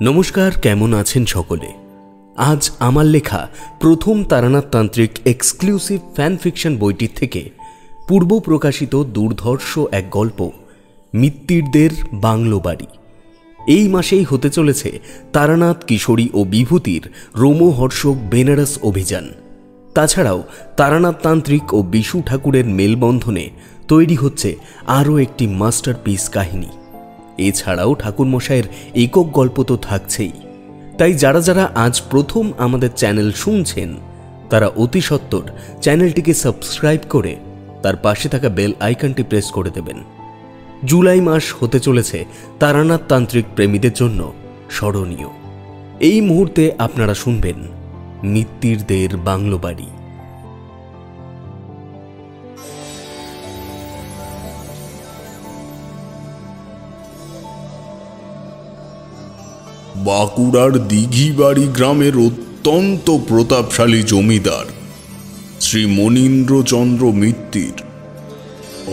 নমস্কার, কেমন আছেন সকলে? আজ আমার লেখা প্রথম তারানাথ তান্ত্রিক এক্সক্লুসিভ ফ্যান ফিকশন বইটির থেকে পূর্ব প্রকাশিত দুর্ধর্ষ এক গল্প মিত্তিরদের বাংলো বাড়ি। এই মাসেই হতে চলেছে তারানাথ, কিশোরী ও বিভূতির রোমহর্ষক বেনারস অভিযান। তাছাড়াও তারানাথ তান্ত্রিক ও বিশু ঠাকুরের মেলবন্ধনে তৈরি হচ্ছে আরও একটি মাস্টারপিস কাহিনী। এছাড়াও ঠাকুরমশাইয়ের একক গল্প তো থাকছেই। তাই যারা যারা আজ প্রথম আমাদের চ্যানেল শুনছেন তারা অতি সত্বর চ্যানেলটিকে সাবস্ক্রাইব করে তার পাশে থাকা বেল আইকনটি প্রেস করে দেবেন। জুলাই মাস হতে চলেছে তারানাথ তান্ত্রিক প্রেমীদের জন্য স্মরণীয়। এই মুহূর্তে আপনারা শুনবেন মিত্তিরদের বাংলো বাড়ি। বাঁকুড়ার দিঘিবাড়ি গ্রামের অত্যন্ত প্রতাপশালী জমিদার শ্রী মনীন্দ্রচন্দ্র মিত্তির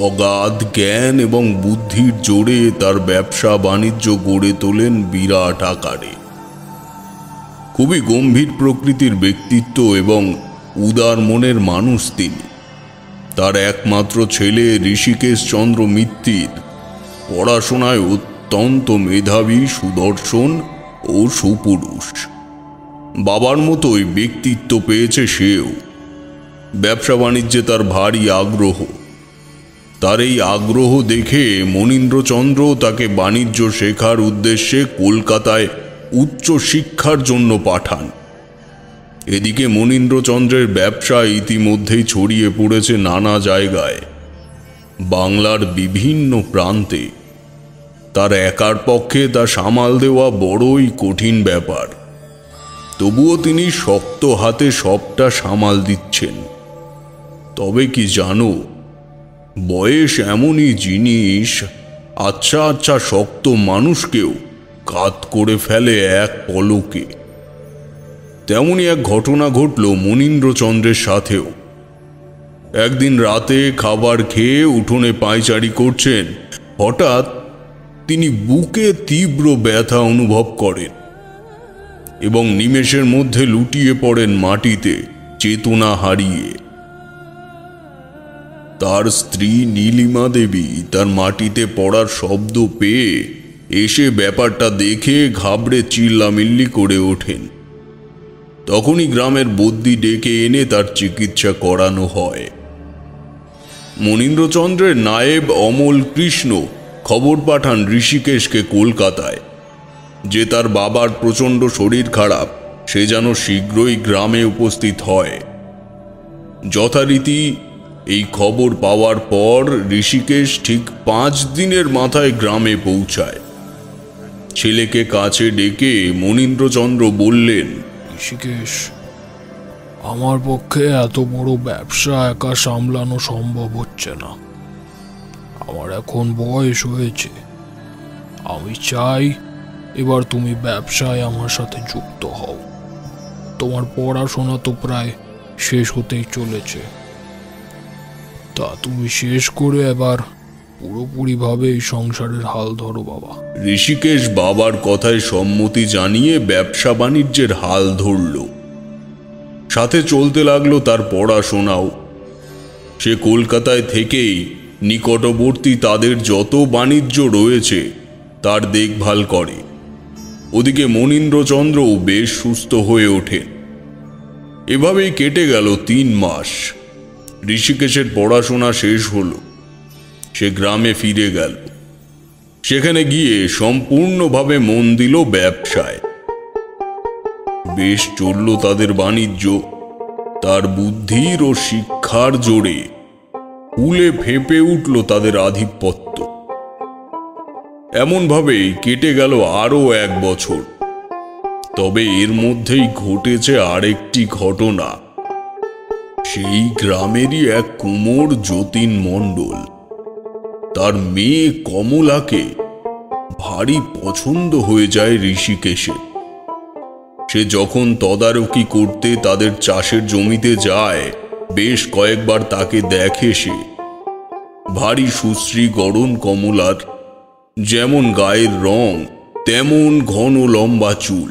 অগাধ জ্ঞান এবং বুদ্ধির জোরে তার ব্যবসা বাণিজ্য গড়ে তোলেন বিরাট আকারে। খুবই গম্ভীর প্রকৃতির ব্যক্তিত্ব এবং উদার মনের মানুষ তিনি। তার একমাত্র ছেলে ঋষিকেশ চন্দ্র মিত্তির পড়াশোনায় অত্যন্ত মেধাবী, সুদর্শন ও সুপুরুষ। বাবার মতোই ব্যক্তিত্ব পেয়েছে সেও। ব্যবসা বাণিজ্যে তার ভারী আগ্রহ। তার এই আগ্রহ দেখে মনীন্দ্রচন্দ্র তাকে বাণিজ্য শেখার উদ্দেশ্যে কলকাতায় উচ্চ শিক্ষার জন্য পাঠান। এদিকে মনীন্দ্রচন্দ্রের ব্যবসা ইতিমধ্যেই ছড়িয়ে পড়েছে নানা জায়গায়, বাংলার বিভিন্ন প্রান্তে। তার একার পক্ষে তা সামাল দেওয়া বড়ই কঠিন ব্যাপার। তবুও তিনি শক্ত হাতে সবটা সামাল দিচ্ছেন। তবে কি জানো, বয়স এমনই জিনিস, আচ্ছা আচ্ছা শক্ত মানুষকেও কাত করে ফেলে এক পলকে। তেমনি এক ঘটনা ঘটল মনীন্দ্রচন্দ্রের সাথেও। একদিন রাতে খাবার খেয়ে উঠোনে পায়চারি করছেন, হঠাৎ তিনি বুকে তীব্র ব্যথা অনুভব করেন এবং নিমেষের মধ্যে লুটিয়ে পড়েন মাটিতে, চেতনা হারিয়ে। তার স্ত্রী নীলিমা দেবী তার মাটিতে পড়ার শব্দ পেয়ে এসে ব্যাপারটা দেখে ঘাবড়ে চিল্লামিল্লি করে ওঠেন। তখনই গ্রামের বদ্যি ডেকে এনে তার চিকিৎসা করানো হয়। মনীন্দ্রচন্দ্রের নায়েব অমল কৃষ্ণ খবর পাঠান ঋষিকেশকে কলকাতায় যে তার বাবার প্রচণ্ড শরীর খারাপ, সে যেন শীঘ্রই গ্রামে উপস্থিত হয়। যথারীতি এই খবর পাওয়ার পর ঋষিকেশ ঠিক 5 দিনের মাথায় গ্রামে পৌঁছায়। ছেলেকে কাছে ডেকে মনীন্দ্রচন্দ্র বললেন, ঋষিকেশ, আমার পক্ষে এত বড় ব্যবসা একা সামলানো সম্ভব হচ্ছে না। আমার এখন বয়স হয়েছে। আমি চাই এবার তুমি ব্যবসায় আমার সাথে যুক্ত হও। তোমার পড়াশোনা তো প্রায় শেষ হতেই চলেছে। তা তুমি শেষ করে এবার পুরোপুরিভাবে এই সংসারের হাল ধরো বাবা। ঋষিকেশ বাবার কথায় সম্মতি জানিয়ে ব্যবসা বাণিজ্যের হাল ধরল। সাথে চলতে লাগলো তার পড়াশোনাও। সে কলকাতায় থেকেই নিকটবর্তী তাদের যত বাণিজ্য রয়েছে তার দেখভাল করে। ওদিকে মনীন্দ্রচন্দ্রও বেশ সুস্থ হয়ে ওঠেন। এভাবেই কেটে গেল 3 মাস। ঋষিকেশের পড়াশোনা শেষ হলো। সে গ্রামে ফিরে গেল। সেখানে গিয়ে সম্পূর্ণভাবে মন দিল ব্যবসায়। বেশ চলল তাদের বাণিজ্য। তার বুদ্ধির ও শিক্ষার জোরে ফুলে ফেঁপে উঠল তাদের আধিপত্য। এমনভাবেই কেটে গেল আরও 1 বছর। তবে এর মধ্যেই ঘটেছে আরেকটি ঘটনা। সেই গ্রামেরই এক কুমোর যতীন মণ্ডল তার মেয়ে কমলাকে ভারী পছন্দ হয়ে যায় ঋষিকেশের। সে যখন তদারকি করতে তাদের চাষের জমিতে যায়, বেশ কয়েকবার তাকে দেখে সে। ভারী সুশ্রী গড়ন কমলার, যেমন গায়ের রং তেমন ঘন লম্বা চুল,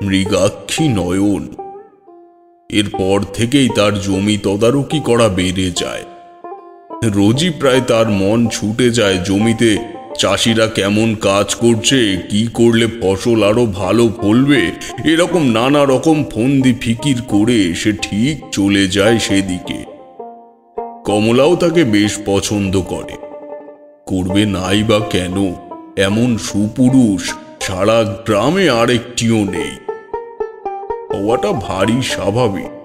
মৃগাক্ষী নয়ন। এরপর থেকেই তার জমি তদারকি করা বেড়ে যায়। রোজই প্রায় তার মন ছুটে যায় জমিতে চাষিরা কেমন কাজ করছে, কি করলে ফসল আরো ভালো ফলবে, এরকম নানা রকম ফন্দি ফিকির করে সে ঠিক চলে যায় সেদিকে। কমলাও তাকে বেশ পছন্দ করে, করবে নাই বা কেন? এমন সুপুরুষ সারা গ্রামে আরেকটিও নেই, হওয়াটা ভারী স্বাভাবিক।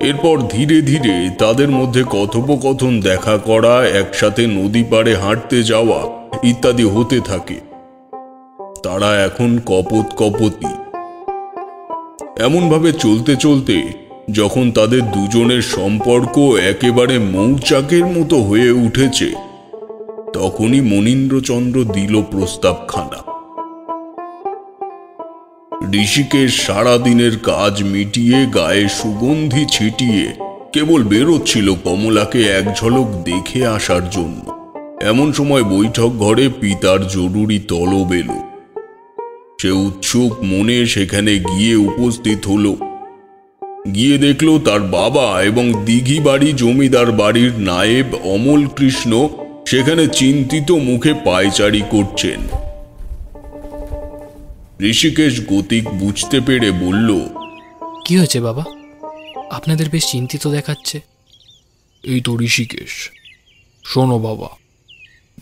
এরপর ধীরে ধীরে তাদের মধ্যে কথোপকথন, দেখা করা, একসাথে নদী পাড়ে হাঁটতে যাওয়া ইত্যাদি হতে থাকে। তারা এখন কপোত কপতি। এমনভাবে চলতে চলতে যখন তাদের দুজনের সম্পর্ক একেবারে মৌচাকের মতো হয়ে উঠেছে, তখনই মনীন্দ্রচন্দ্র দিল প্রস্তাবখানা। ঋষিকেশ সারাদিনের কাজ মিটিয়ে গায়ে সুগন্ধি ছিটিয়ে কেবল বেরোচ্ছিল কমলাকে এক ঝলক দেখে আসার জন্য। এমন সময় বৈঠক ঘরে পিতার জরুরি তলব এলো। সে উৎসুক মনে সেখানে গিয়ে উপস্থিত হলো। গিয়ে দেখল তার বাবা এবং দিঘি বাড়ি জমিদার বাড়ির নায়েব অমল কৃষ্ণ সেখানে চিন্তিত মুখে পায়চারি করছেন। ঋষিকেশ গতিক বুঝতে পেরে বলল, কি হয়েছে বাবা? আপনাদের বেশ চিন্তিত দেখাচ্ছে। এই তো ঋষিকেশ, শোনো বাবা,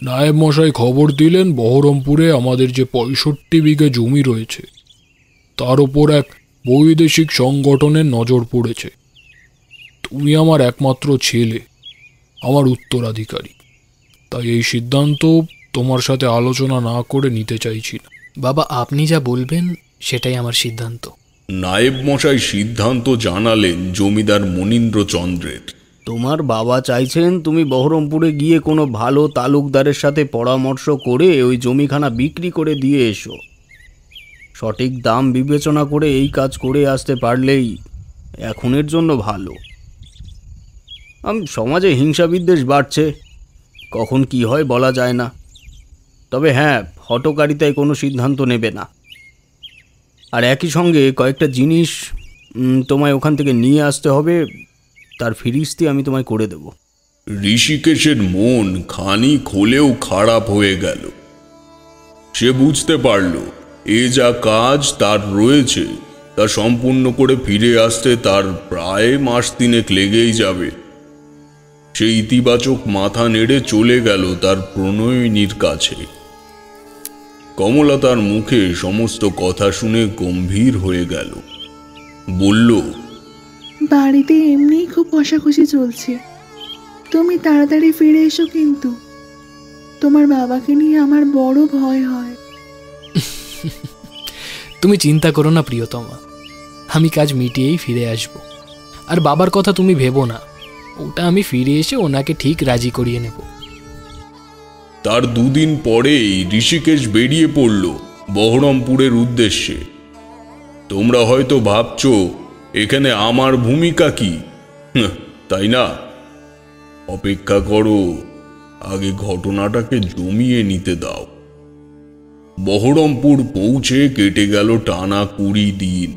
নায়েব মশাই খবর দিলেন বহরমপুরে আমাদের যে 65 বিঘে জমি রয়েছে তার ওপর এক বৈদেশিক সংগঠনের নজর পড়েছে। তুমি আমার একমাত্র ছেলে, আমার উত্তরাধিকারী, তাই এই সিদ্ধান্ত তোমার সাথে আলোচনা না করে নিতে চাইছি না। বাবা, আপনি যা বলবেন সেটাই আমার সিদ্ধান্ত। নায়েব মশাই সিদ্ধান্ত জানালেন জমিদার মনীন্দ্রচন্দ্রের। তোমার বাবা চাইছেন তুমি বহরমপুরে গিয়ে কোনো ভালো তালুকদারের সাথে পরামর্শ করে ওই জমিখানা বিক্রি করে দিয়ে এসো। সঠিক দাম বিবেচনা করে এই কাজ করে আসতে পারলেই এখনের জন্য ভালো। সমাজে হিংসা বিদ্বেষ বাড়ছে, কখন কি হয় বলা যায় না। তবে হ্যাঁ, হঠকারিতায় কোনো সিদ্ধান্ত নেবে না। আর একই সঙ্গে কয়েকটা জিনিস তোমায় ওখান থেকে নিয়ে আসতে হবে, তার ফিরিস্তি আমি তোমায় করে দেব। ঋষিকেশের মন খানিক হলেও খারাপ হয়ে গেল। সে বুঝতে পারল এ যা কাজ তার রয়েছে তা সম্পূর্ণ করে ফিরে আসতে তার প্রায় মাস তিনেক লেগেই যাবে। সে ইতিবাচক মাথা নেড়ে চলে গেল তার প্রণয়িনীর কাছে। কমলা তার মুখে সমস্ত কথা শুনে গম্ভীর হয়ে গেল। বলল, বাড়িতে এমনিই খুব কষাকষি চলছে, তুমি তাড়াতাড়ি ফিরে এসো, কিন্তু তোমার বাবাকে নিয়ে আমার বড় ভয় হয়। তুমি চিন্তা করো না প্রিয়তমা, আমি কাজ মিটিয়েই ফিরে আসব। আর বাবার কথা তুমি ভেবো না, ওটা আমি ফিরে এসে ওনাকে ঠিক রাজি করিয়ে নেব। তার দুদিন পরেই ঋষিকেশ বেরিয়ে পড়ল বহরমপুরের উদ্দেশ্যে। তোমরা হয়তো ভাবছ এখানে আমার ভূমিকা কি, তাই না? অপেক্ষা করো, আগে ঘটনাটাকে জমিয়ে নিতে দাও। বহরমপুর পৌঁছে কেটে গেল টানা 20 দিন।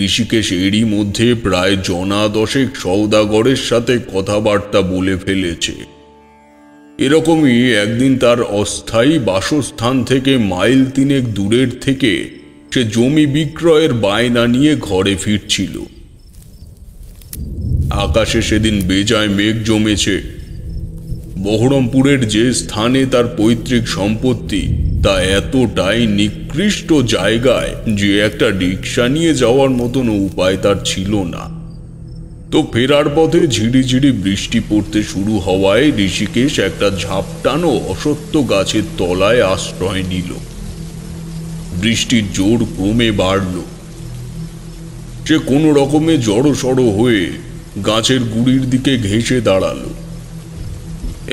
ঋষিকেশ এরই মধ্যে প্রায় জনা 10 সওদাগরের সাথে কথাবার্তা বলে ফেলেছে। এরকমই একদিন তার অস্থায়ী বাসস্থান থেকে মাইল 3 দূরের থেকে সে জমি বিক্রয়ের বায়না নিয়ে ঘরে ফিরছিল। আকাশে সেদিন বেজায় মেঘ জমেছে। বহরমপুরের যে স্থানে তার পৈতৃক সম্পত্তি তা এতটাই নিকৃষ্ট জায়গায় যে একটা রিক্সা নিয়ে যাওয়ার মতন উপায় তার ছিল না। তো ফেরার পথে ঝিরিঝিরি বৃষ্টি পড়তে শুরু হওয়ায় ঋষিকেশ একটা ঝাপটানো অশ্বত্থ গাছের তলায় আশ্রয় নিল। বৃষ্টির জোর ক্রমে বাড়ল। সে কোনো রকমে জড়সড় হয়ে গাছের গুড়ির দিকে ঘেঁষে দাঁড়ালো।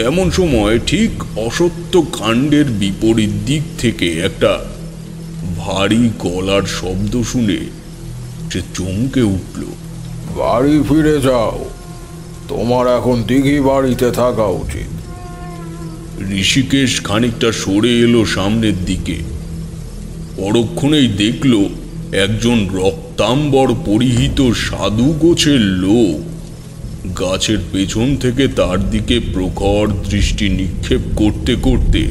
এমন সময় ঠিক অশ্বত্থ কাণ্ডের বিপরীত দিক থেকে একটা ভারী গলার শব্দ শুনে সে চমকে উঠল। বাড়ি ফিরে যাও, তোমার এখন দিঘি বাড়িতে থাকা উচিত। ঋষিকেশ খানিকটা সরে এলো সামনের দিকে। পরক্ষণেই দেখল একজন রক্তাম্বর পরিহিত সাধু গোছের লোক গাছের পেছন থেকে তার দিকে প্রখর দৃষ্টি নিক্ষেপ করতে করতে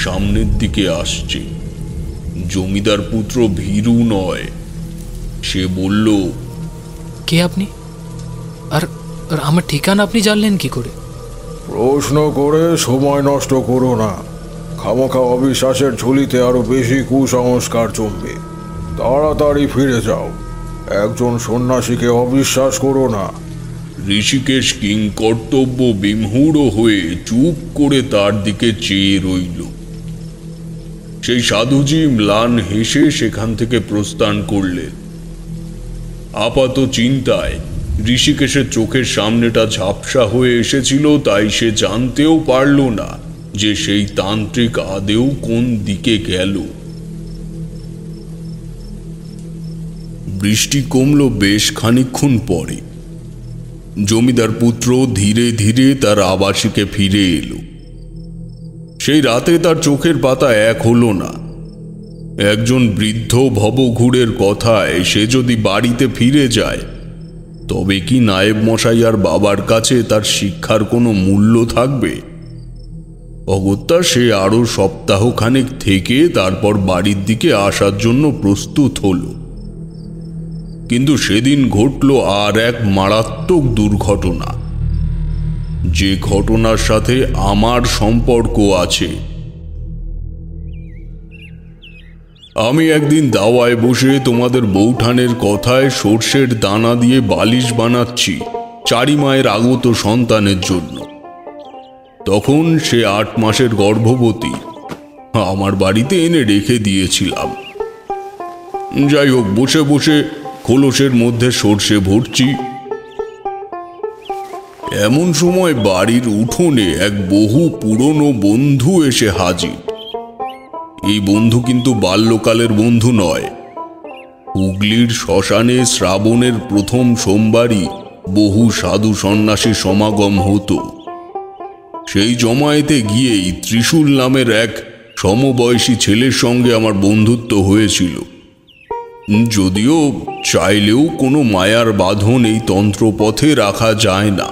সামনের দিকে আসছে। জমিদার পুত্র ভীরু নয়। সে বলল, কে আপনি? আর আর আমার ঠিকানা আপনি জানলেন কি করে? প্রশ্ন করে সময় নষ্ট করো না। খামোখা অবিশ্বাসের ঝুলিতে আরো বেশি কুসংস্কার জমবে। তাড়াতাড়ি ফিরে যাও। একজন সন্ন্যাসীকে অবিশ্বাস করো না। ঋষিকেশ কিংকর্তব্য বিমূঢ় হয়ে চুপ করে তার দিকে চেয়ে রইল। সেই সাধুজি ম্লান হেসে সেখান থেকে প্রস্থান করলেন। আপাত চিন্তায় ঋষিকেশের চোখের সামনেটা ঝাপসা হয়ে এসেছিল, তাই সে জানতেও পারল না যে সেই তান্ত্রিক আদেও কোন দিকে গেল। বৃষ্টি কমল বেশ খানিকক্ষণ পরে। জমিদার পুত্র ধীরে ধীরে তার আবাসিকে ফিরে এলো। সেই রাতে তার চোখের পাতা এক হলো না। একজন বৃদ্ধ ভবঘুরের কথায় সে যদি বাড়িতে ফিরে যায়, তবে কি নায়েব মশাই আর বাবার কাছে তার শিক্ষার কোনো মূল্য থাকবে? অগত্যা সে আরো সপ্তাহখানেক থেকে তারপর বাড়ির দিকে আসার জন্য প্রস্তুত হলো। কিন্তু সেদিন ঘটল আর এক মারাত্মক দুর্ঘটনা, যে ঘটনার সাথে আমার সম্পর্ক আছে। আমি একদিন দাওয়ায় বসে তোমাদের বৌঠানের কথায় সর্ষের দানা দিয়ে বালিশ বানাচ্ছি চারিমায়ের আগত সন্তানের জন্য। তখন সে 8 মাসের গর্ভবতী। আমার বাড়িতে এনে রেখে দিয়েছিলাম। যাই হোক, বসে বসে খোলসের মধ্যে সর্ষে ভরছি। এমন সময় বাড়ির উঠোনে এক বহু পুরনো বন্ধু এসে হাজির। এই বন্ধু কিন্তু বাল্যকালের বন্ধু নয়। হুগলির শ্মশানে শ্রাবণের প্রথম সোমবারই বহু সাধু সন্ন্যাসী সমাগম হতো। সেই জমায়েতে গিয়েই ত্রিশূল নামের এক সমবয়সী ছেলের সঙ্গে আমার বন্ধুত্ব হয়েছিল। যদিও চাইলেও কোনো মায়ার বাঁধন এই তন্ত্রপথে রাখা যায় না।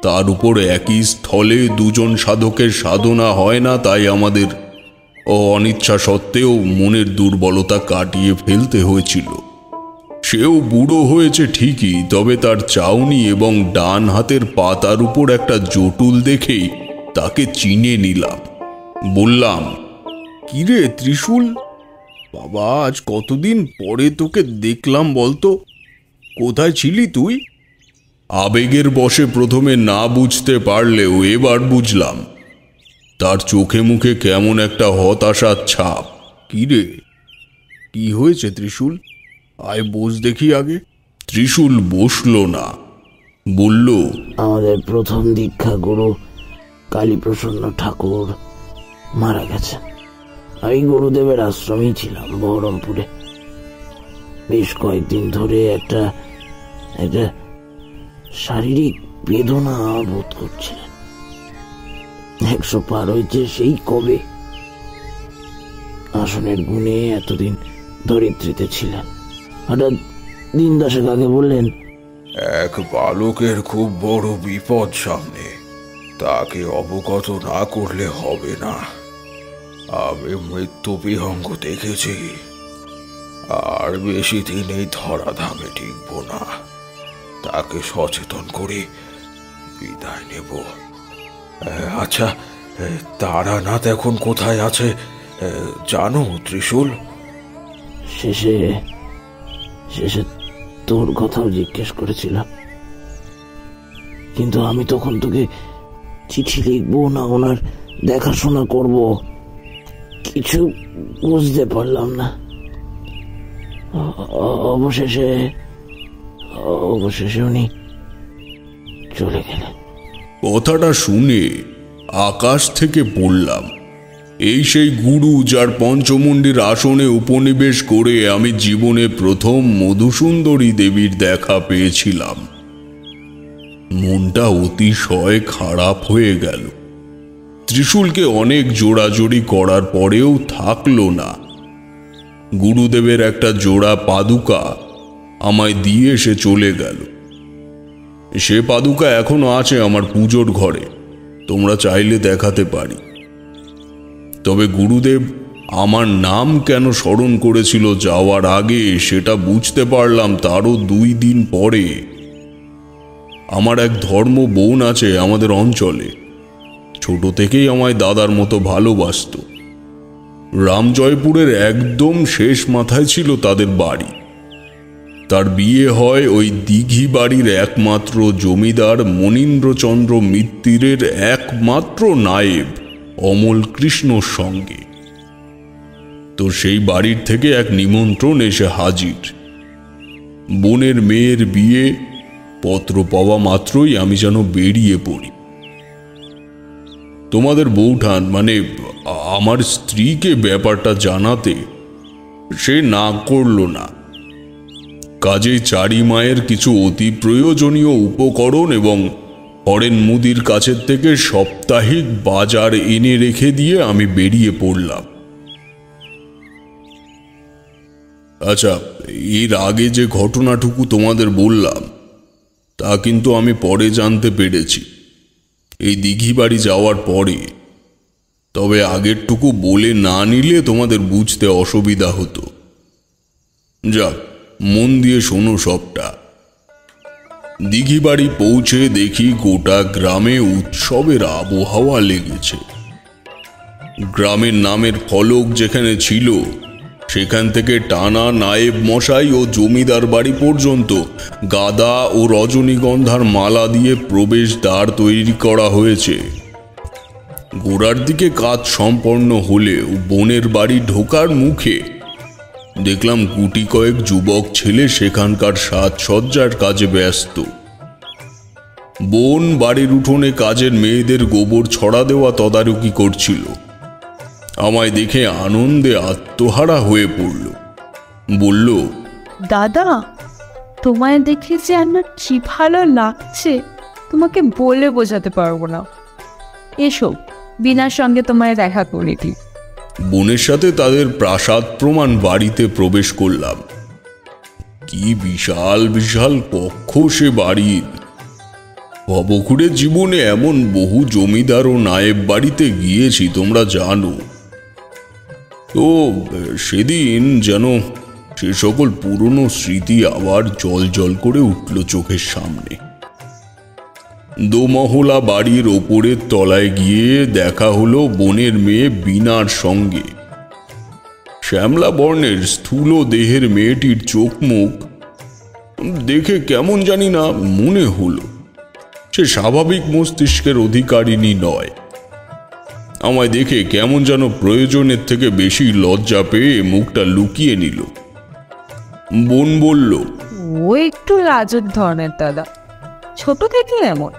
তার উপর একই স্থলে দুজন সাধকের সাধনা হয় না, তাই আমাদের অনিচ্ছা সত্ত্বেও মনের দুর্বলতা কাটিয়ে ফেলতে হয়েছিল। সেও বুড়ো হয়েছে ঠিকই, তবে তার চাউনি এবং ডান হাতের পাতার উপর একটা জটুল দেখেই তাকে চিনে নিলাম। বললাম, কিরে ত্রিশূল, বাবা আজ কতদিন পরে তোকে দেখলাম বলতো, কোথায় ছিলি তুই? আবেগের বশে প্রথমে না বুঝতে পারলেও এবার বুঝলাম। তার চোখে মুখে কেমন একটা হতাশার ছাপ। কিরে, কি হয়েছে ত্রিশূল? আয় বস দেখি আগে। ত্রিশূল বসল না, বলল, আমাদের প্রথম দীক্ষা গুরু কালীপ্রসন্ন ঠাকুর মারা গেছেন। আমি গুরুদেবের আশ্রমেই ছিলাম বহরমপুরে। বেশ কয়েকদিন ধরে একটা শারীরিক বেদনা বোধ করছিলেন। 100 পার হয়েছে সেই কবে। আসনের গুণে এতদিন ধরিত্রীতে ছিলেন। হঠাৎ দিন 10 আগে বললেন, এক বালকের খুব বড় বিপদ সামনে, তাকে অবগত না করলে হবে না। আমি মৃত্যু বিহঙ্গ দেখেছি, আর বেশি দিন এই ধরাধামে টিকব না। তাকে সচেতন করে বিদায় নেব। আচ্ছা, তারানাথ এখন কোথায় আছে জানো ত্রিশূল? শেষে তোর কথাও জিজ্ঞেস করেছিলাম, কিন্তু আমি তখন তোকে চিঠি লিখবো না ওনার দেখাশোনা করব কিছু বুঝতে পারলাম না। অবশেষে উনি চলে গেলেন। কথাটা শুনে আকাশ থেকে পড়লাম। এই সেই গুরু যার পঞ্চমুণ্ডির আসনে উপনিবেশ করে আমি জীবনে প্রথম মধুসুন্দরী দেবীর দেখা পেয়েছিলাম। মনটা অতিশয় খারাপ হয়ে গেল। ত্রিশূলকে অনেক জোড়াজোড়ি করার পরেও থাকলো না। গুরুদেবের একটা জোড়া পাদুকা আমায় দিয়ে সে চলে গেল। সে পাদুকা এখনো আছে আমার পুজোর ঘরে, তোমরা চাইলে দেখাতে পারি। তবে গুরুদেব আমার নাম কেন স্মরণ করেছিল যাওয়ার আগে সেটা বুঝতে পারলাম তারও 2 দিন পরে। আমার এক ধর্ম বোন আছে আমাদের অঞ্চলে, ছোট থেকেই আমায় দাদার মতো ভালোবাসত। রামজয়পুরের একদম শেষ মাথায় ছিল তাদের বাড়ি। তার বিয়ে হয় ওই দিঘি বাড়ির একমাত্র জমিদার মনীন্দ্রচন্দ্র মিত্তিরের একমাত্র নায়েব অমল কৃষ্ণর সঙ্গে। তো সেই বাড়ির থেকে এক নিমন্ত্রণ এসে হাজির। বোনের মেয়ের বিয়ে, পত্র পাওয়া মাত্রই আমি যেন বেরিয়ে পড়ি। তোমাদের বৌঠান মানে আমার স্ত্রীকে ব্যাপারটা জানাতে সে না করল না। কাজেই চারি মায়ের কিছু অতি প্রয়োজনীয় উপকরণ এবং হরেন মুদির কাছের থেকে সাপ্তাহিক বাজার এনে রেখে দিয়ে আমি বেরিয়ে পড়লাম। আচ্ছা, এর আগে যে ঘটনাটুকু তোমাদের বললাম তা কিন্তু আমি পরে জানতে পেরেছি, এই দিঘি বাড়ি যাওয়ার পরে। তবে আগেরটুকু বলে না নিলে তোমাদের বুঝতে অসুবিধা হতো। যাক, মন দিয়ে শোনো সবটা। দিঘি বাড়ি পৌঁছে দেখি গোটা গ্রামে উৎসবের আবহাওয়া লেগেছে। গ্রামের নামের ফলক যেখানে ছিল সেখান থেকে টানা নায়েব মশাই ও জমিদার বাড়ি পর্যন্ত গাঁদা ও রজনীগন্ধার মালা দিয়ে প্রবেশদ্বার তৈরি করা হয়েছে। গোড়ার দিকে কাজ সম্পন্ন হলেও বোনের বাড়ি ঢোকার মুখে দেখলাম গুটি কয়েক যুবক ছেলে সেখানকার সাজসজ্জার কাজে ব্যস্ত। বোন বাড়ির উঠোনে কাজের মেয়েদের গোবর ছড়া দেওয়া তদারকি করছিল। আমায় দেখে আনন্দে আত্মহারা হয়ে পড়ল। বলল, দাদা, তোমায় দেখে যে আমার কি ভালো লাগছে তোমাকে বলে বোঝাতে পারবো না। এসো, বিনার সঙ্গে তোমায় দেখা করে দিই। বোনের সাথে তাদের প্রাসাদ প্রমাণ বাড়িতে প্রবেশ করলাম। কি বিশাল বিশাল কক্ষ সে বাড়ির! ভবঘুরে জীবনে এমন বহু জমিদার ও নায়েব বাড়িতে গিয়েছি তোমরা জানো। তো সেদিন যেন সে সকল পুরনো স্মৃতি আবার জল জল করে উঠল চোখের সামনে। দোমহলা বাড়ির ওপরের তলায় গিয়ে দেখা হলো বোনের মেয়ে বিনার সঙ্গে। শ্যামলা বর্ণের স্থূল দেহের মেয়েটির চোখ মুখ দেখে কেমন জানি না মনে হলো সে স্বাভাবিক মস্তিষ্কের অধিকারিণী নয়। আমায় দেখে কেমন যেন প্রয়োজনের থেকে বেশি লজ্জা পেয়ে মুখটা লুকিয়ে নিল। বোন বলল, ও একটু লাজুক ধরনের দাদা, ছোট থেকে এমন।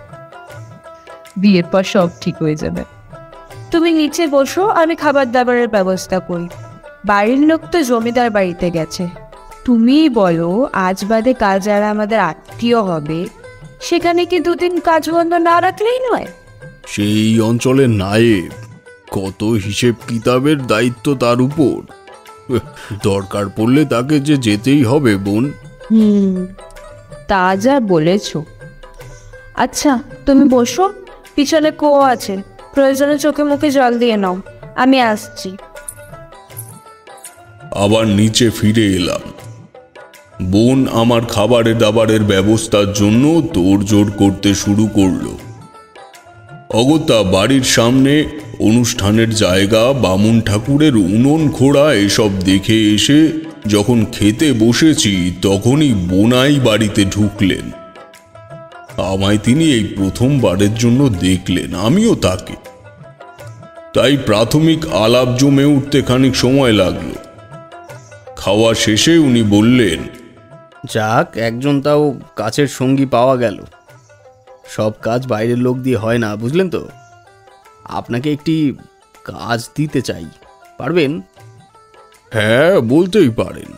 বিয়ের পর সব ঠিক হয়ে যাবে। তুমি নিচে বসো, আমি খাবার দাবারের ব্যবস্থা করি। বাড়ির লোক তো জমিদার বাড়িতে গেছে। তুমিই বলো, আজ বাদে কাল যারা আমাদের আত্মীয় হবে সেখানে কি 2 দিন কাজ বন্ধ না রাখলেই নয়? সেই অঞ্চলের নায়েব, কত হিসেব কিতাবের দায়িত্ব তার উপর। দরকার পড়লে তাকে যে যেতেই হবে বোন। তা যা বলেছ। আচ্ছা, তুমি বসো, পিছনে কুয়ো আছে, প্রয়োজনে চোখে মুখে জল দিয়ে নাও, আমি আসছি। আবার নিচে ফিরে এলাম। বোন আমার খাবারের দাবারের ব্যবস্থার জন্য তোড়জোড় করতে শুরু করলো। অগত্যা বাড়ির সামনে অনুষ্ঠানের জায়গা, বামুন ঠাকুরের উনুন খোড়া এসব দেখে এসে যখন খেতে বসেছি তখনই বোনাই বাড়িতে ঢুকলেন। আমায় তিনি এই প্রথমবারের জন্য দেখলেন, আমিও তাকে। তাই প্রাথমিক আলাপ জমে উঠতে খানিক সময় লাগলো। খাওয়া শেষে উনি বললেন, যাক, একজন তাও কাছের সঙ্গী পাওয়া গেল। সব কাজ বাইরের লোক দিয়ে হয় না, বুঝলেন তো। আপনাকে একটি কাজ দিতে চাই, পারবেন? হ্যাঁ, বলতেই পারেন,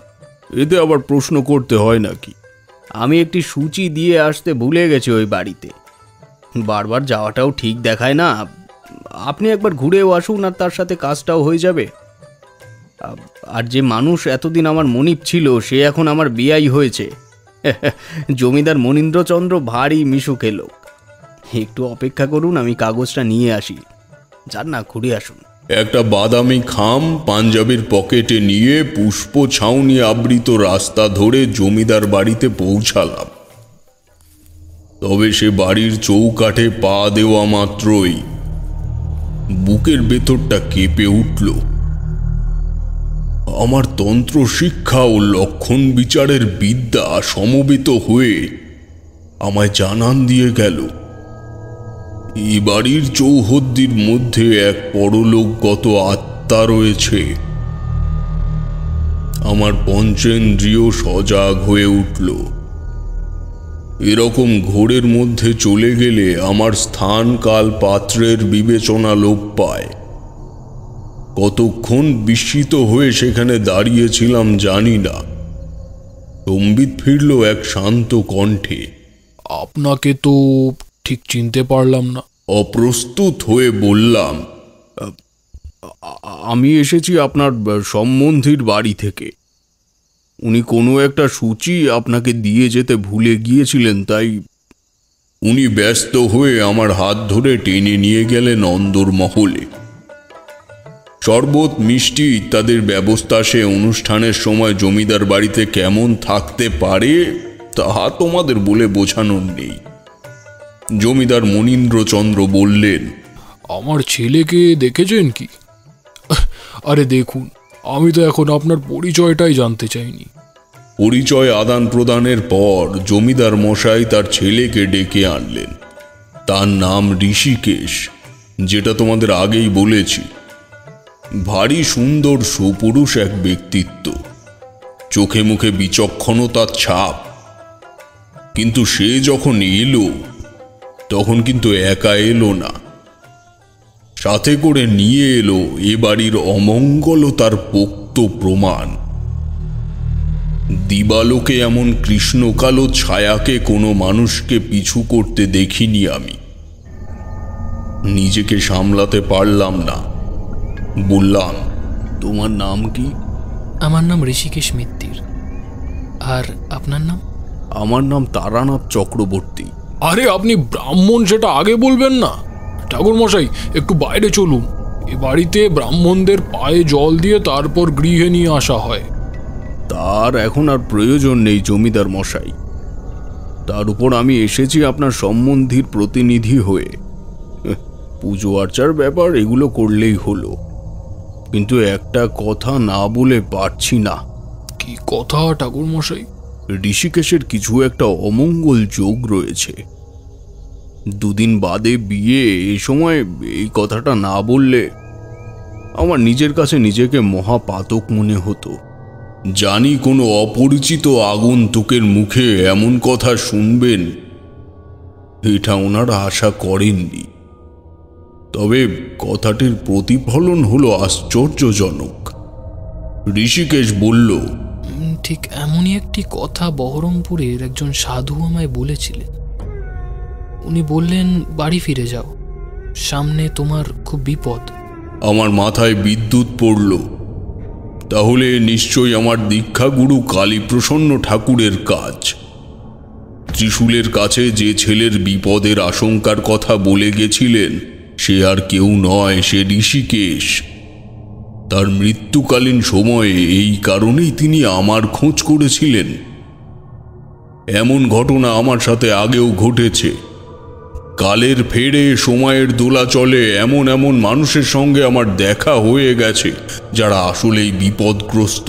এতে আবার প্রশ্ন করতে হয় নাকি? আমি একটি সূচি দিয়ে আসতে ভুলে গেছি ওই বাড়িতে। বারবার যাওয়াটাও ঠিক দেখায় না, আপনি একবার ঘুরেও আসুন, আর তার সাথে কাজটাও হয়ে যাবে। আর যে মানুষ এতদিন আমার মনিব ছিল, সে এখন আমার বিয়াই হয়েছে। জমিদার মনীন্দ্রচন্দ্র ভারী মিশুকে লোক। একটু অপেক্ষা করুন, আমি কাগজটা নিয়ে আসি। যান না, ঘুরে আসুন। একটা বাদামি খাম পাঞ্জাবির পকেটে নিয়ে পুষ্প ছাউনি আবৃত রাস্তা ধরে জমিদার বাড়িতে পৌঁছালাম। তবে সে বাড়ির চৌকাঠে পা দেওয়া মাত্রই বুকের ভেতরটা কেঁপে উঠল। আমার তন্ত্র শিক্ষা ও লক্ষণ বিচারের বিদ্যা সমবেত হয়ে আমায় জানান দিয়ে গেল, এই বাড়ির চৌহদ্দির মধ্যে এক পরলোকগত আত্মা রয়েছে। আমার পঞ্চেন্দ্রিয় সজাগ হয়ে উঠল। এরকম ঘোরের মধ্যে চলে গেলে আমার স্থান কাল পাত্রের বিবেচনা লোপ পায়। কতক্ষণ বিস্মিত হয়ে সেখানে দাঁড়িয়েছিলাম জানি না। সম্বিত ফিরল এক শান্ত কণ্ঠে। আপনাকে তো ঠিক চিনতে পারলাম না। অপ্রস্তুত হয়ে বললাম, আমি এসেছি আপনার সম্বন্ধীর বাড়ি থেকে। উনি কোনো একটা সূচি আপনাকে দিয়ে যেতে ভুলে গিয়েছিলেন, তাই। উনি ব্যস্ত হয়ে আমার হাত ধরে টেনে নিয়ে গেলেন অন্দরমহলে। শরবত, মিষ্টি ইত্যাদির ব্যবস্থা সে অনুষ্ঠানের সময় জমিদার বাড়িতে কেমন থাকতে পারে তাহা তোমাদের বলে বোঝানোর নেই। জমিদার মনীন্দ্রচন্দ্র বললেন, আমার ছেলেকে দেখেছেন কি? আরে দেখুন, আমি তো এখন আপনার পরিচয়টাই জানতে চাইনি। পরিচয় আদান প্রদানের পর জমিদার মশাই তার ছেলেকে ডেকে আনলেন। তার নাম ঋষিকেশ, যেটা তোমাদের আগেই বলেছি। ভারী সুন্দর সুপুরুষ এক ব্যক্তিত্ব, চোখে মুখে বিচক্ষণতার ছাপ। কিন্তু সে যখন এলো, তখন কিন্তু একা এলো না, সাথে করে নিয়ে এলো এ বাড়ির অমঙ্গলতার পোক্ত প্রমাণ। দিবালোকে এমন কৃষ্ণকালো ছায়াকে কোনো মানুষকে পিছু করতে দেখিনি আমি। নিজেকে সামলাতে পারলাম না, বললাম, তোমার নাম কি? আমার নাম ঋষিকেশ মিত্তির। আর আপনার নাম? আমার নাম তারানাথ চক্রবর্তী। আরে আপনি ব্রাহ্মণ, সেটা আগে বলবেন না? ঠাকুর মশাই, একটু বাইরে চলুন। এ বাড়িতে ব্রাহ্মণদের পায়ে জল দিয়ে তারপর গৃহে নিয়ে আসা হয়। তার এখন আর প্রয়োজন নেই জমিদার মশাই। তার উপর আমি এসেছি আপনার সম্বন্ধীর প্রতিনিধি হয়ে। পুজো আর্চার ব্যাপার, এগুলো করলেই হলো। কিন্তু একটা কথা না বলে পারছি না। কি কথা ঠাকুর মশাই? ঋষিকেশের কিছু একটা অমঙ্গল যোগ রয়েছে। দুদিন বাদে বিয়ে, এই সময় এই কথাটা না বললে আমার নিজের কাছে নিজেকে মহাপাতক মনে হতো। জানি কোনো অপরিচিত আগন্তুকের মুখে এমন কথা শুনবেন, এটা ওনারা আশা করেননি। তবে কথাটির প্রতিফলন হলো আশ্চর্যজনক। ঋষিকেশ বলল, ঠিক এমনই একটি কথা বহরমপুরের একজন সাধু আমায় বলেছিলেন। উনি বললেন, বাড়ি ফিরে যাও, সামনে তোমার খুব বিপদ। আমার মাথায় বিদ্যুৎ পড়ল। তাহলে নিশ্চয়ই আমার দীক্ষাগুরু কালীপ্রসন্ন ঠাকুরের কাজ। ত্রিশূলের কাছে যে ছেলের বিপদের আশঙ্কার কথা বলে গেছিলেন, সে আর কেউ নয়, সে ঋষিকেশ। তার মৃত্যুকালীন সময়ে এই কারণেই তিনি আমার খোঁজ করেছিলেন। এমন ঘটনা আমার সাথে আগেও ঘটেছে। কালের ফেরে, সময়ের দোলাচলে এমন এমন মানুষের সঙ্গে আমার দেখা হয়ে গেছে যারা আসলেই বিপদগ্রস্ত।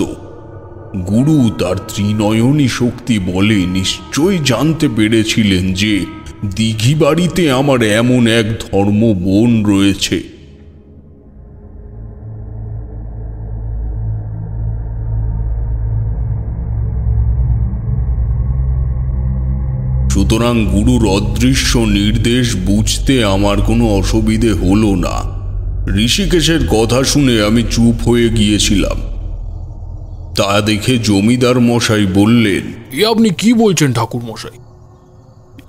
গুরু তার ত্রিনয়নী শক্তি বলে নিশ্চয়ই জানতে পেরেছিলেন যে দিঘি বাড়িতে আমার এমন এক ধর্ম বোন রয়েছে। সুতরাং গুরুর অদৃশ্য নির্দেশ বুঝতে আমার কোনো অসুবিধে হলো না। ঋষিকেশের কথা শুনে আমি চুপ হয়ে গিয়েছিলাম। তা দেখে জমিদার মশাই বললেন, এ আপনি কি বলছেন ঠাকুর মশাই?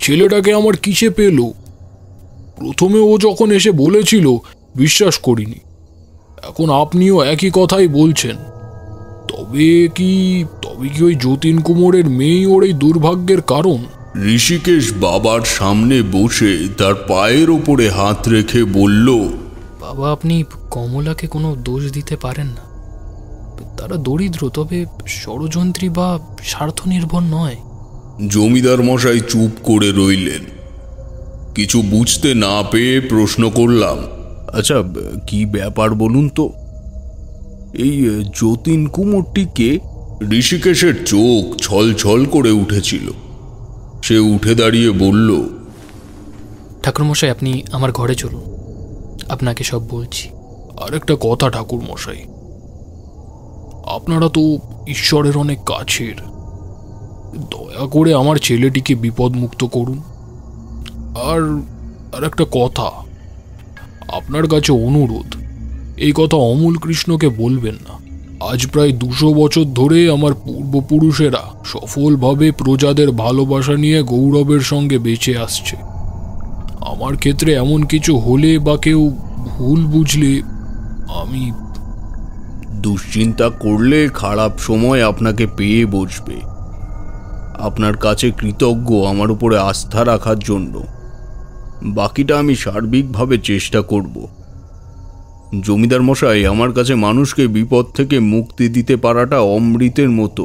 ছেলেটাকে আমার কিসে পেল? প্রথমে ও যখন এসে বলেছিল বিশ্বাস করিনি, এখন আপনিও একই কথাই বলছেন। তবে কি ওই যতীন কুমোরের মেয়ে ওর এই দুর্ভাগ্যের কারণ? ঋষিকেশ বাবার সামনে বসে তার পায়ের ওপরে হাত রেখে বলল, বাবা, আপনি কমলাকে কোনো দোষ দিতে পারেন না। তারা দরিদ্র, তবে ষড়যন্ত্রী বা স্বার্থনির্ভর নয়। জমিদার মশাই চুপ করে রইলেন। কিছু বুঝতে না পেয়ে প্রশ্ন করলাম, আচ্ছা কি ব্যাপার বলুন তো, এই যতীন কুমোরটি কে? ঋষিকেশের চোখ ছলছল করে উঠেছিল। সে উঠে দাঁড়িয়ে বলল, ঠাকুরমশাই, আপনি আমার ঘরে চলুন, আপনাকে সব বলছি। আর একটা কথা ঠাকুরমশাই, আপনারা তো ঈশ্বরের অনেক কাছের, দয়া করে আমার ছেলেটিকে বিপদমুক্ত করুন। আর একটা কথা, আপনার কাছে অনুরোধ, এই কথা অমূল কৃষ্ণকে বলবেন না। আজ প্রায় 200 বছর ধরে আমার পূর্বপুরুষেরা সফলভাবে প্রজাদের ভালোবাসা নিয়ে গৌরবের সঙ্গে বেঁচে আসছে। আমার ক্ষেত্রে এমন কিছু হলে বা কেউ ভুল বুঝলে আমি... দুশ্চিন্তা করলে খারাপ সময় আপনাকে পেয়ে বসবে। আপনার কাছে কৃতজ্ঞ আমার উপরে আস্থা রাখার জন্য। বাকিটা আমি সার্বিকভাবে চেষ্টা করব। জমিদার মশাই, আমার কাছে মানুষকে বিপদ থেকে মুক্তি দিতে পারাটা অমৃতের মতো।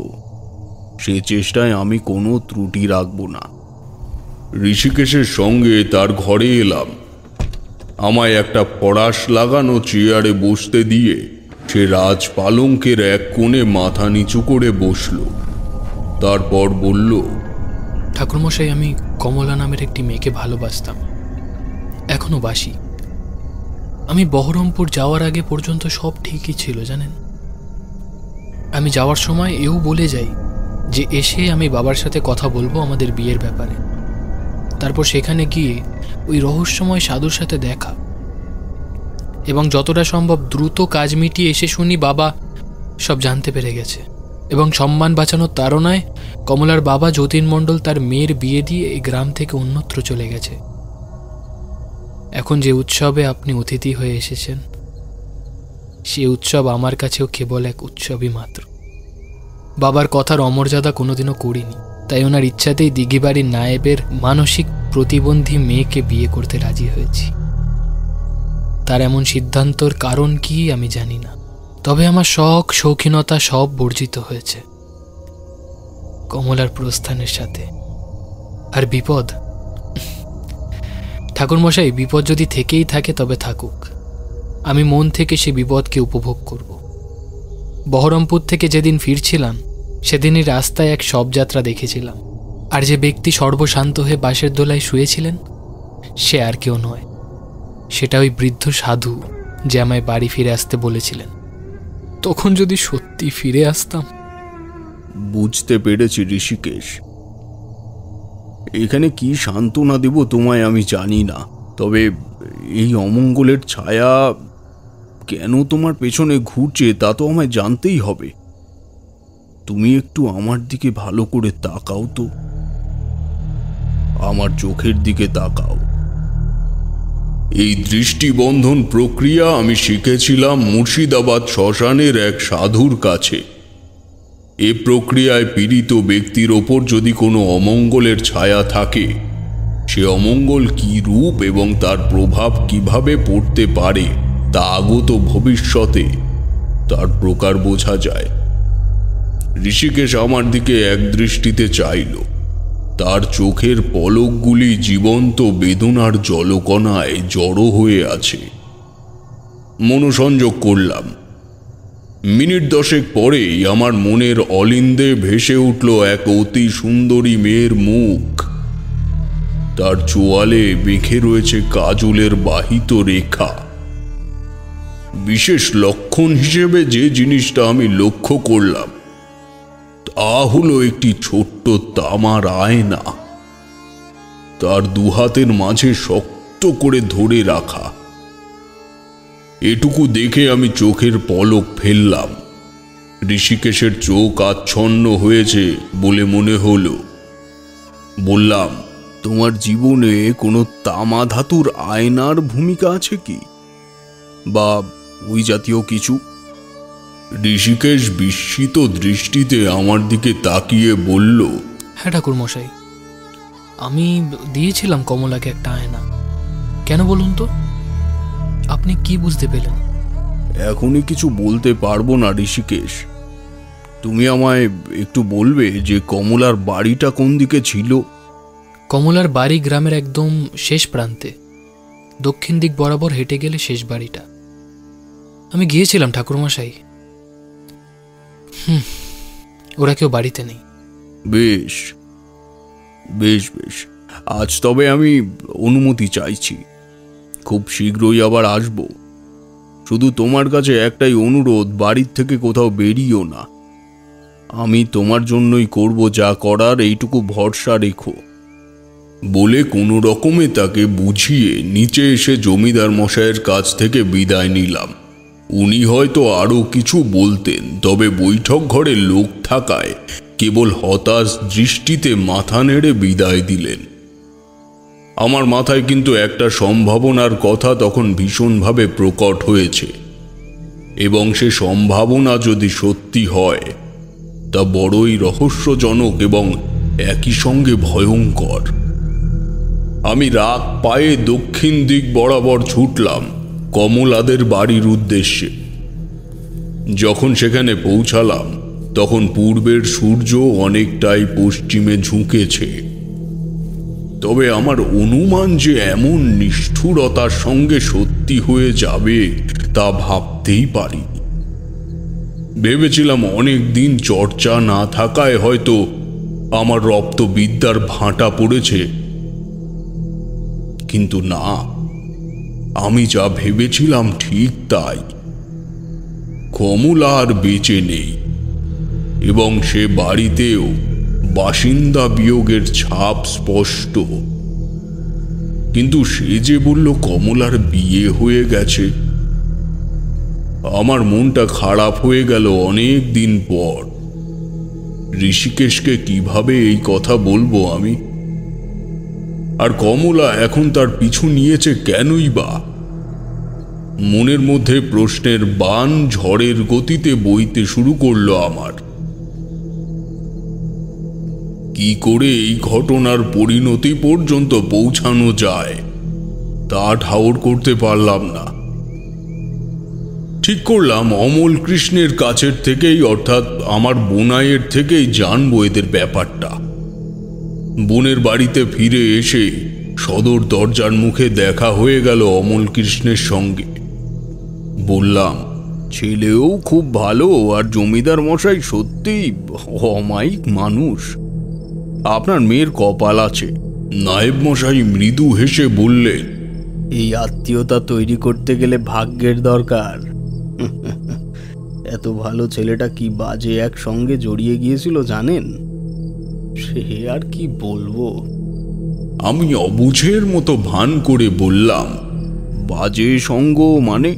সে চেষ্টায় আমি কোনো ত্রুটি রাখব না। ঋষিকেশের সঙ্গে তার ঘরে এলাম। আমায় একটা ফরাশ লাগানো চেয়ারে বসতে দিয়ে সে রাজ পালঙ্কের এক কোণে মাথা নিচু করে বসল। তারপর বলল, ঠাকুরমশাই, আমি কমলা নামের একটি মেয়েকে ভালোবাসতাম, এখনো বাসি। আমি বহরমপুর যাওয়ার আগে পর্যন্ত সব ঠিকই ছিল, জানেন। আমি যাওয়ার সময় এও বলে যাই যে এসে আমি বাবার সাথে কথা বলবো আমাদের বিয়ের ব্যাপারে। তারপর সেখানে গিয়ে ওই রহস্যময় সাধুর সাথে দেখা, এবং যতটা সম্ভব দ্রুত কাজ মিটিয়ে এসে শুনি বাবা সব জানতে পেরে গেছে, এবং সম্মান বাঁচানোর তাড়নায় কমলার বাবা যতীন মণ্ডল তার মেয়ের বিয়ে দিয়ে এই গ্রাম থেকে অন্যত্র চলে গেছে। এখন যে উৎসবে আপনি অতিথি হয়ে এসেছেন, সে উৎসব আমার কাছেও কেবল এক উৎসবই মাত্র। বাবার কথার অমর্যাদা কোনোদিনও করিনি, তাই ওনার ইচ্ছাতেই দিঘিবাড়ির নায়েবের মানসিক প্রতিবন্ধী মেয়েকে বিয়ে করতে রাজি হয়েছি। তার এমন সিদ্ধান্তর কারণ কি আমি জানি না, তবে আমার শখ শৌখিনতা সব বর্জিত হয়েছে কমলার প্রস্থানের সাথে। আর বিপদ, ঠাকুরমশাই, বিপদ যদি থেকেই থাকে তবে থাকুক, আমি মন থেকে সে বিপদকে উপভোগ করব। বহরমপুর থেকে যেদিন ফিরছিলাম সেদিনই রাস্তায় এক শবযাত্রা দেখেছিলাম, আর যে ব্যক্তি সর্বশান্ত হয়ে বাঁশের দোলায় শুয়েছিলেন সে আর কেউ নয়, সেটা ওই বৃদ্ধ সাধু যে আমায় বাড়ি ফিরে আসতে বলেছিলেন। তখন যদি সত্যি ফিরে আসতাম। বুঝতে পেরেছি ঋষিকেশ। এখানে কি সান্ত্বনা দেব তোমায় আমি জানি না, তবে এই অমঙ্গলের ছায়া কেন তোমার পেছনে ঘুরছে তা তো আমায় জানতেই হবে। তুমি একটু আমার দিকে ভালো করে তাকাও তো, আমার চোখের দিকে তাকাও। এই দৃষ্টিবন্ধন প্রক্রিয়া আমি শিখেছিলাম মুর্শিদাবাদ শ্মশানের এক সাধুর কাছে। এ প্রক্রিয়ায় পীড়িত ব্যক্তির ওপর যদি কোনো অমঙ্গলের ছায়া থাকে, সে অমঙ্গল কি রূপ এবং তার প্রভাব কিভাবে পড়তে পারে তা আগত ভবিষ্যতে তার প্রকার বোঝা যায়। ঋষিকেশ আমার দিকে এক দৃষ্টিতে চাইল। তার চোখের পলকগুলি জীবন্ত বেদনার জলকণায় জড়ো হয়ে আছে। মনোসংযোগ করলাম। মিনিট 10 পরেই আমার মনের অলিন্দে ভেসে উঠল এক অতি সুন্দরী মেয়ের মুখ। তার চোয়ালে বেঁকে রয়েছে কাজলের বাহিত রেখা। বিশেষ লক্ষণ হিসেবে যে জিনিসটা আমি লক্ষ্য করলাম তা হলো একটি ছোট্ট তামার আয়না, তার দুহাতের মাঝে শক্ত করে ধরে রাখা। এটুকু দেখে আমি চোখের পলক ফেললাম। ঋষিকেশের চোখ আচ্ছন্ন হয়েছে বলে মনে হলো। বললাম, তোমার জীবনে কোনো তামা ধাতুর আয়নার ভূমিকা আছে কি, বা ওই জাতীয় কিছু? ঋষিকেশ বিস্মিত দৃষ্টিতে আমার দিকে তাকিয়ে বলল, হ্যাঁ ঠাকুরমশাই, আমি দিয়েছিলাম কমলাকে একটা আয়না। কেন বলুন তো, আপনি কি বুঝতে পেলেন? এখনই কিছু বলতে পারবো না ঋষিকেশ। তুমি আমায় একটু বলবে যে কমলার বাড়িটা কোন দিকে ছিল? কমলার বাড়ি গ্রামের একদম শেষ প্রান্তে, দক্ষিণ দিক বরাবর হেঁটে গেলে শেষ বাড়িটা। আমি গিয়েছিলাম ঠাকুরমশাই। ওরা কেউ বাড়িতে নেই। বেশ বেশ বেশ, আজ তবে আমি অনুমতি চাইছি, খুব শীঘ্রই আবার আসব। শুধু তোমার কাছে একটাই অনুরোধ, বাড়ির থেকে কোথাও বেরিও না। আমি তোমার জন্যই করব যা করার, এইটুকু ভরসা রেখো। বলে কোনো রকমে তাকে বুঝিয়ে নিচে এসে জমিদার মশাইয়ের কাছ থেকে বিদায় নিলাম। উনি হয়তো আরও কিছু বলতেন, তবে বৈঠক ঘরে লোক থাকায় কেবল হতাশ দৃষ্টিতে মাথা নেড়ে বিদায় দিলেন। আমার মাথায় কিন্তু একটা সম্ভাবনার কথা তখন ভীষণভাবে প্রকট হয়েছে, এবং সে সম্ভাবনা যদি সত্যি হয় তা বড়ই রহস্যজনক এবং একই সঙ্গে ভয়ঙ্কর। আমি রাগ পায়ে দক্ষিণ দিক বরাবর ছুটলাম কমলাদের বাড়ির উদ্দেশ্যে। যখন সেখানে পৌঁছালাম তখন পূর্বের সূর্য অনেকটাই পশ্চিমে ঝুঁকেছে, তবে আমার অনুমান যে এমন নিষ্ঠুরতার সঙ্গে সত্যি হয়ে যাবে তা ভাবতেই পারিনি। ভেবেছিলাম অনেক দিন চর্চা না থাকায় হয়তো আমার রপ্তবিদ্যার ভাঁটা পড়েছে, কিন্তু না, আমি যা ভেবেছিলাম ঠিক তাই। কমলা আর বেঁচে নেই, এবং সে বাড়িতেও বাসিন্দা বিয়োগের ছাপ স্পষ্ট। কিন্তু সে যে বলল কমলার বিয়ে হয়ে গেছে। আমার মনটা খারাপ হয়ে গেল অনেক দিন পর। ঋষিকেশকে কিভাবে এই কথা বলবো আমি? আর কমলা এখন তার পিছু নিয়েছে কেনই বা? মনের মধ্যে প্রশ্নের বান ঝড়ের গতিতে বইতে শুরু করলো আমার। কি করে এই ঘটনার পরিণতি পর্যন্ত পৌঁছানো যায় তা ঠাউর করতে পারলাম না। ঠিক করলাম অমল কৃষ্ণের কাছের থেকেই, অর্থাৎ আমার বোনাইয়ের থেকেই জানবো এদের ব্যাপারটা। বোনের বাড়িতে ফিরে এসে সদর দরজার মুখে দেখা হয়ে গেল অমল কৃষ্ণের সঙ্গে। বললাম, ছেলেও খুব ভালো, আর জমিদার মশাই সত্যিই অমায়িক মানুষ। আপনার মেয়ের কপাল আছে। নায়েব মশাই মৃদু হেসে বললেন, এই আত্মীয়তা তৈরি করতে গেলে ভাগ্যের দরকার। এত ভালো ছেলেটা কি বাজে এক সঙ্গে জড়িয়ে গিয়েছিল জানেন? সে আর কি বলবো। আমি অবুঝের মতো ভান করে বললাম, বাজে সঙ্গ মানে?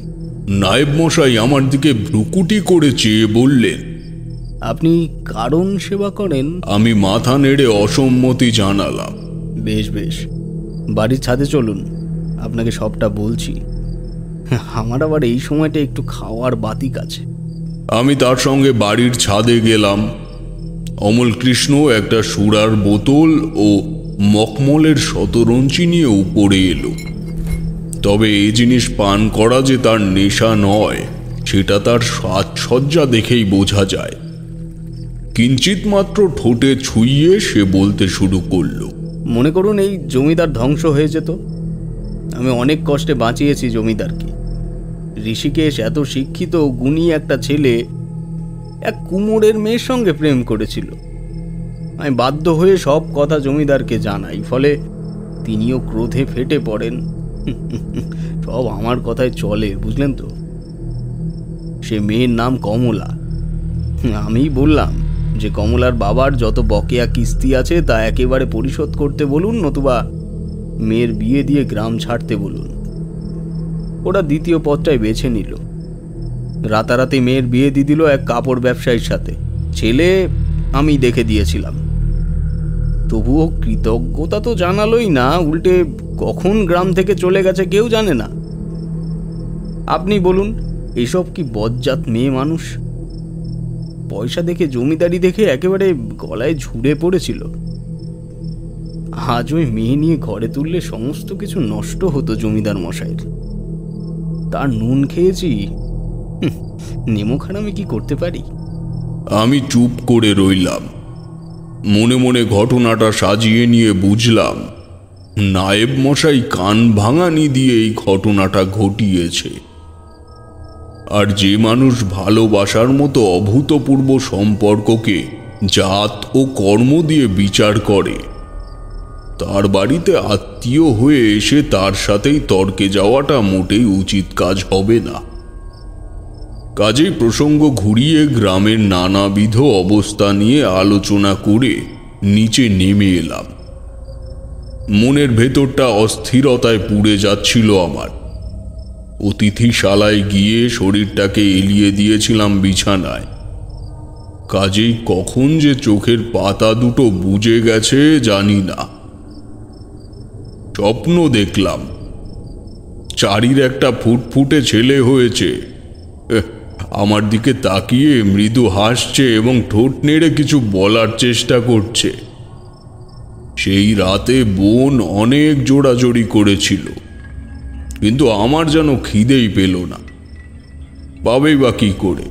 নায়েব মশাই আমার দিকে ভ্রুকুটি করে চেয়ে বললেন, আপনি কারণ সেবা করেন? আমি মাথা নেড়ে অসম্মতি জানালাম। বেশ বেশ, বাড়ির ছাদে চলুন, আপনাকে সবটা বলছি। আমার আবার এই সময়টা একটু খাওয়ার বাতিক আছে। আমি তার সঙ্গে বাড়ির ছাদে গেলাম। অমল কৃষ্ণ একটা সুরার বোতল ও মকমলের শতরঞ্চি নিয়ে উপরে এলো। তবে এই জিনিস পান করা যে তার নেশা নয় সেটা তার সাজসজ্জা দেখেই বোঝা যায়। কিঞ্চিত মাত্র ঠোঁটে ছুঁইয়ে সে বলতে শুরু করলো, মনে করুন এই জমিদার ধ্বংস হয়ে যেত, আমি অনেক কষ্টে বাঁচিয়েছি জমিদারকে। ঋষিকেশ এত শিক্ষিত গুণী একটা ছেলে এক কুমোরের মেয়ের সঙ্গে প্রেম করেছিল। আমি বাধ্য হয়ে সব কথা জমিদারকে জানাই, ফলে তিনিও ক্রোধে ফেটে পড়েন। সব আমার কথায় চলে, বুঝলেন তো। সে মেয়ের নাম কমলা। আমি বললাম যে কমলার বাবার যত বকেয়া কিস্তি আছে তা একেবারে পরিশোধ করতে বলুন, নতুবা মেয়ের বিয়ে দিয়ে গ্রাম ছাড়তে বলুন। ওরা দ্বিতীয় পথটাই বেছে নিল। রাতারাতি মেয়ের বিয়ে দিয়ে দিল এক কাপড় ব্যবসায়ীর সাথে। ছেলে আমি দেখে দিয়েছিলাম। তবুও কৃতজ্ঞতা তো জানালোই না, উল্টে কখন গ্রাম থেকে চলে গেছে কেউ জানে না। আপনি বলুন, এসব কি বজ্জাত মেয়ে মানুষ? পয়সা দেখে, জমিদারি দেখে একেবারে গলায় ঝুড়ে পড়েছিল। আজ ওই মেয়ে নিয়ে ঘরে তুললে সমস্ত কিছু নষ্ট হতো জমিদার মশাইয়ের। তার নুন খেয়েছি, নেমোখান আমি কি করতে পারি? আমি চুপ করে রইলাম। মনে মনে ঘটনাটা সাজিয়ে নিয়ে বুঝলাম নায়েব মশাই কান ভাঙানি দিয়ে এই ঘটনাটা ঘটিয়েছে। আর যে মানুষ ভালোবাসার মতো অভূতপূর্ব সম্পর্ককে জাত ও কর্ম দিয়ে বিচার করে, তার বাড়িতে আত্মীয় হয়ে এসে তার সাথেই তর্কে যাওয়াটা মোটেই উচিত কাজ হবে না। কাজেই প্রসঙ্গ ঘুরিয়ে গ্রামের নানাবিধ অবস্থা নিয়ে আলোচনা করে নিচে নেমে এলাম। মনের ভেতরটা অস্থিরতায় পুড়ে যাচ্ছিল আমার। অতিথিশালায় গিয়ে শরীরটাকে এলিয়ে দিয়েছিলাম বিছানায়। কাজেই কখন যে চোখের পাতা দুটো বুজে গেছে জানি না। স্বপ্ন দেখলাম চারির একটা ফুটফুটে ছেলে হয়েছে, আমার দিকে তাকিয়ে মৃদু হাসছে এবং ঠোঁট নেড়ে কিছু বলার চেষ্টা করছে। সেই রাতে বোন অনেক জোড়াজড়ি করেছিল, কিন্তু আমার যেন খিদেই পেল না। পাবেই বা কি করে?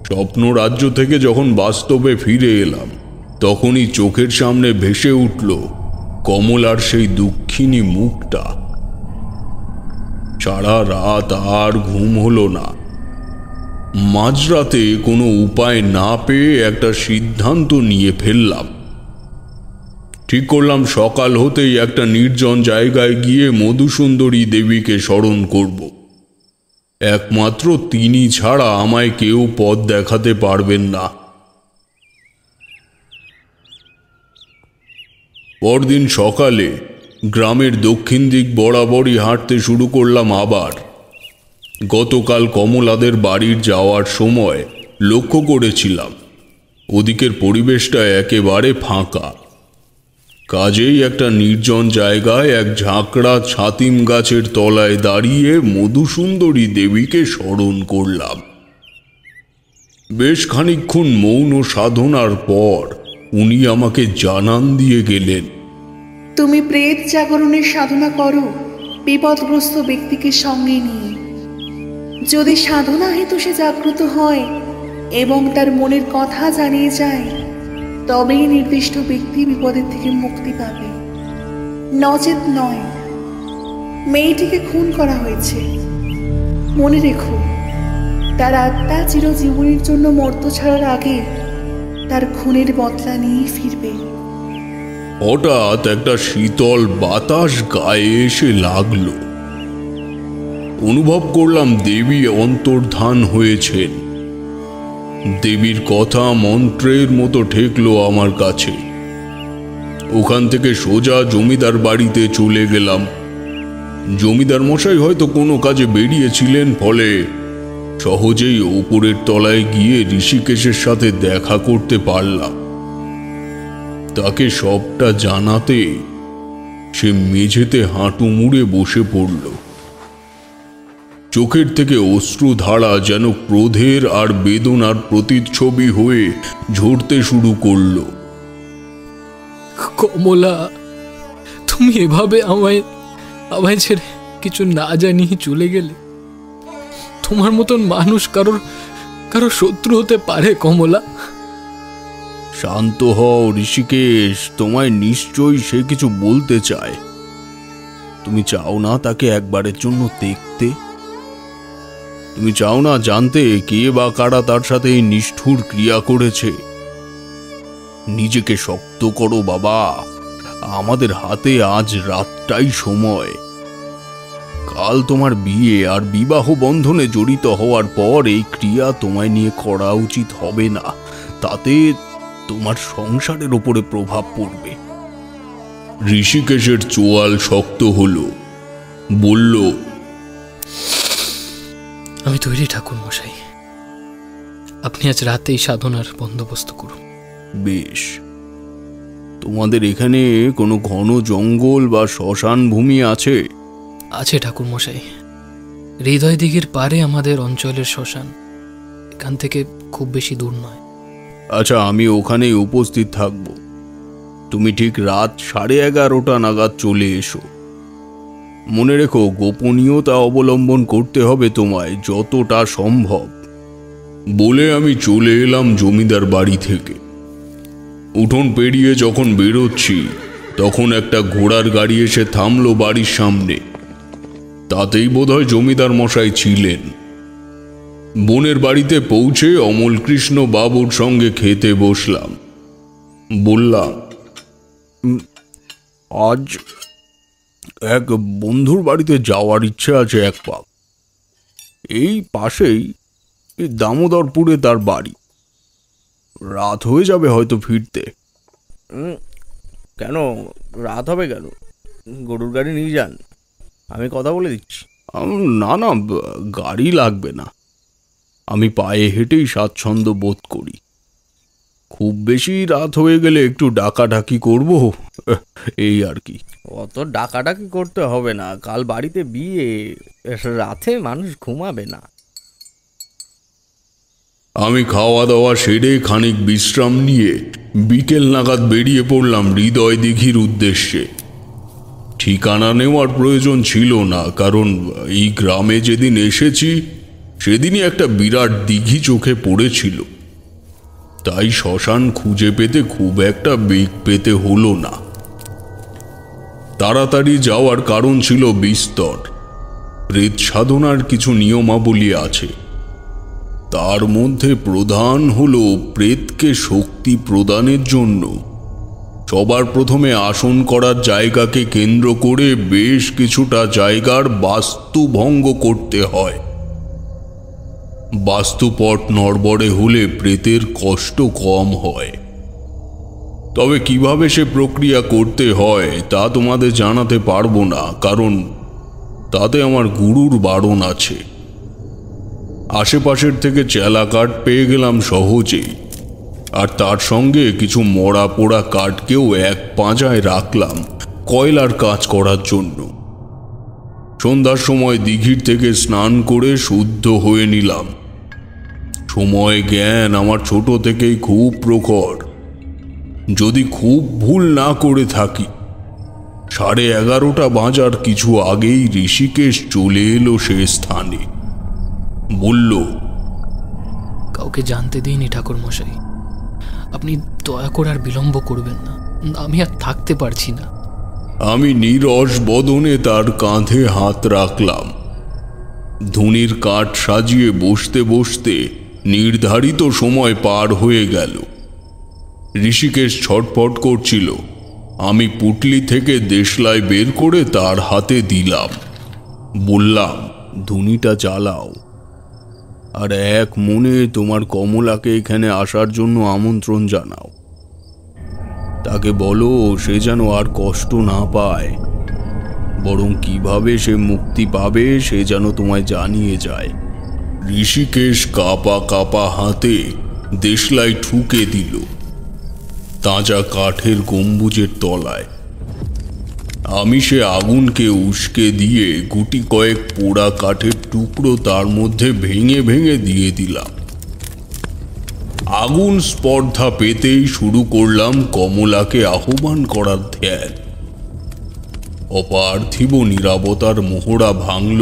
স্বপ্ন রাজ্য থেকে যখন বাস্তবে ফিরে এলাম, তখনই চোখের সামনে ভেসে উঠল কমলার সেই দুঃখিনী মুখটা। সারা রাত আর ঘুম হলো না। মাঝরাতে কোনো উপায় না পেয়ে একটা সিদ্ধান্ত নিয়ে ফেললাম। ঠিক করলাম সকাল হতেই একটা নির্জন জায়গায় গিয়ে মধুসুন্দরী দেবীকে স্মরণ করব। একমাত্র তিনি ছাড়া আমায় কেউ পথ দেখাতে পারবেন না। পরদিন সকালে গ্রামের দক্ষিণ দিক বরাবরই হাঁটতে শুরু করলাম আবার। গতকাল কমলাদের বাড়ির যাওয়ার সময় লক্ষ্য করেছিলাম ওদিকের পরিবেশটা একেবারে ফাঁকা। কাজেই একটা নির্জন জায়গায় এক ঝাঁকড়া ছাতিম গাছের তলায় দাঁড়িয়ে মধুসুন্দরী দেবীকে স্মরণ করলাম। বেশ খানিকক্ষণ মৌন সাধনার পর উনি আমাকে জানান দিয়ে গেলেন, তুমি প্রেত জাগরণের সাধনা করো বিপদগ্রস্ত ব্যক্তিকে সঙ্গে নিয়ে। যদি সাধনা হেতু সে জাগ্রত হয় এবং তার মনের কথা জানিয়ে যায়, তবেই নির্দিষ্ট ব্যক্তি বিপদের থেকে মুক্তি পাবে, নচেত নয়। মেয়েটিকে খুন করা হয়েছে, মনে রেখো তার আত্মা চিরজীবনের জন্য মর্ত ছাড়ার আগে তার খুনের বদলা নিয়ে ফিরবে। হঠাৎ একটা শীতল বাতাস গায়ে এসে লাগলো। অনুভব করলাম দেবী অন্তর্ধান হয়েছেন। দেবীর কথা মন্ত্রের মতো ঠেকলো আমার কাছে। ওখান থেকে সোজা জমিদার বাড়িতে চলে গেলাম। জমিদার মশাই হয়তো কোনো কাজে বেরিয়েছিলেন, ফলে সহজেই ওপরের তলায় গিয়ে ঋষিকেশের সাথে দেখা করতে পারলাম। তাকে সবটা জানাতে সে মেঝেতে হাঁটু মুড়ে বসে পড়ল। চোখের থেকে অশ্রুধারা যেন ক্রোধের আর বেদনার প্রতিচ্ছবি হয়ে ঝরতে শুরু করল। কমলা, তুমি এভাবে আমায় ছেড়ে কিছু না জানিয়ে চলে গেলে? তোমার মতন মানুষ কারো শত্রু হতে পারে কমলা? শান্ত হও ঋষিকেশ, তোমায় নিশ্চয়ই সে কিছু বলতে চায়। তুমি চাও না তাকে একবারের জন্য দেখতে? তুমি চাও না জানতে কে বা কারা তার সাথে এই নিষ্ঠুর ক্রিয়া করেছে? নিজেকে শক্ত করো বাবা, আমাদের হাতে আজ রাতটাই সময়। কাল তোমার বিয়ে, আর বিবাহ বন্ধনে জড়িত হওয়ার পর এই ক্রিয়া তোমায় নিয়ে করা উচিত হবে না। তাতে তোমার সংসারের উপরে প্রভাব পড়বে। ঋষিকেশের চোয়াল শক্ত হলো, বলল, আমি তৈরি ঠাকুর মশাই, আপনি আজ রাতেই সাধনার বন্দোবস্ত করুন। বেশ, তোমাদের এখানে কোনো ঘন জঙ্গল বা শ্মশান ভূমি আছে? আছে ঠাকুরমশাই, হৃদয় দিঘির পারে আমাদের অঞ্চলের শ্মশান, এখান থেকে খুব বেশি দূর নয়। আচ্ছা, আমি ওখানেই উপস্থিত থাকব। তুমি ঠিক রাত 11:30 নাগাদ চলে এসো। মনে রেখো, গোপনীয়তা অবলম্বন করতে হবে তোমায় যতটা সম্ভব। বলে আমি চলে এলাম জমিদার বাড়ি থেকে। উঠোন পেরিয়ে যখন বেরোচ্ছি তখন একটা ঘোড়ার গাড়ি এসে থামলো বাড়ির সামনে। তাতেই বোধহয় জমিদার মশাই ছিলেন। বোনের বাড়িতে পৌঁছে অমলকৃষ্ণ বাবুর সঙ্গে খেতে বসলাম। বললাম, আজ এক বন্ধুর বাড়িতে যাওয়ার ইচ্ছে আছে এক পাক। এই পাশেই দামোদরপুরে তার বাড়ি। রাত হয়ে যাবে হয়তো ফিরতে। কেন রাত হবে কেন? গরুর গাড়ি নিয়ে যান, আমি কথা বলে দিচ্ছি। না না, গাড়ি লাগবে না, আমি পায়ে হেঁটেই স্বাচ্ছন্দ্য বোধ করি। খুব বেশি রাত হয়ে গেলে একটু ডাকাডাকি করব, এই আর কি। অত ডাকাডাকি করতে হবে না, কাল বাড়িতে বিয়ে, রাতে মানুষ ঘুমাবে না। আমি খাওয়া দাওয়া সেরে খানিক বিশ্রাম নিয়ে বিকেল নাগাদ বেরিয়ে পড়লাম হৃদয় দিঘির উদ্দেশ্যে। ঠিকানা নেওয়ার প্রয়োজন ছিল না, কারণ এই গ্রামে যেদিন এসেছি সেদিনই একটা বিরাট দিঘি চোখে পড়েছিল। তাই শ্মশান খুঁজে পেতে খুব একটা বেগ পেতে হলো না। তাড়াতাড়ি যাওয়ার কারণ ছিল বিস্তর। প্রেত সাধনার কিছু নিয়মাবলী আছে, তার মধ্যে প্রধান হলো প্রেতকে শক্তি প্রদানের জন্য সবার প্রথমে আসন করার জায়গাকে কেন্দ্র করে বেশ কিছুটা জায়গার বাস্তু ভঙ্গ করতে হয়। বাস্তুপট নড়বড়ে হলে প্রেতের কষ্ট কম হয়। তবে কিভাবে সে প্রক্রিয়া করতে হয় তা তোমাদের জানাতে পারবো না, কারণ তাতে আমার গুরুর বারণ আছে। আশেপাশের থেকে চেলা কাঠ পেয়ে গেলাম সহজেই, আর তার সঙ্গে কিছু মরা পোড়া কাঠকেও এক পাঁজায় রাখলাম কয়লার কাজ করার জন্য। সন্ধ্যার সময় দিঘির থেকে স্নান করে শুদ্ধ হয়ে নিলাম। সময় জ্ঞান আমার ছোট থেকেই খুব প্রখর। যদি খুব ভুল না করে থাকি 11:30 বাজার কিছু আগেই ঋষিকেশ চলে এলো সে স্থানে। বলল, কাউকে জানতে দিইনি ঠাকুরমশাই, আপনি দয়া করে আর বিলম্ব করবেন না, আমি আর থাকতে পারছি না। আমি নীরস বদনে তার কাঁধে হাত রাখলাম। ধুনির কাঠ সাজিয়ে বসতে বসতে নির্ধারিত সময় পার হয়ে গেল। ঋষিকেশ ছটফট করছিল। আমি পুটলি থেকে দেশলাই বের করে তার হাতে দিলাম। বললাম, ধুনিটা জ্বালাও, আর এক মনে তোমার কমলাকে এখানে আসার জন্য আমন্ত্রণ জানাও। তাকে বলো সে যেন আর কষ্ট না পায়, বরং কিভাবে সে মুক্তি পাবে সে যেন তোমায় জানিয়ে যায়। ঋষিকেশ কাপা কাপা হাতে দেশলাই ঠুকে দিল তাজা কাঠের গম্বুজের তলায়। আমি সে আগুনকে উস্কে দিয়ে গুটি কয়েক পোড়া কাঠের টুকরো তার মধ্যে ভেঙে ভেঙে দিয়ে দিলাম। আগুন স্পর্ধা পেতেই শুরু করলাম কমলাকে আহ্বান করার ধ্যান। অপার্থিব নীরবতার মোহরা ভাঙল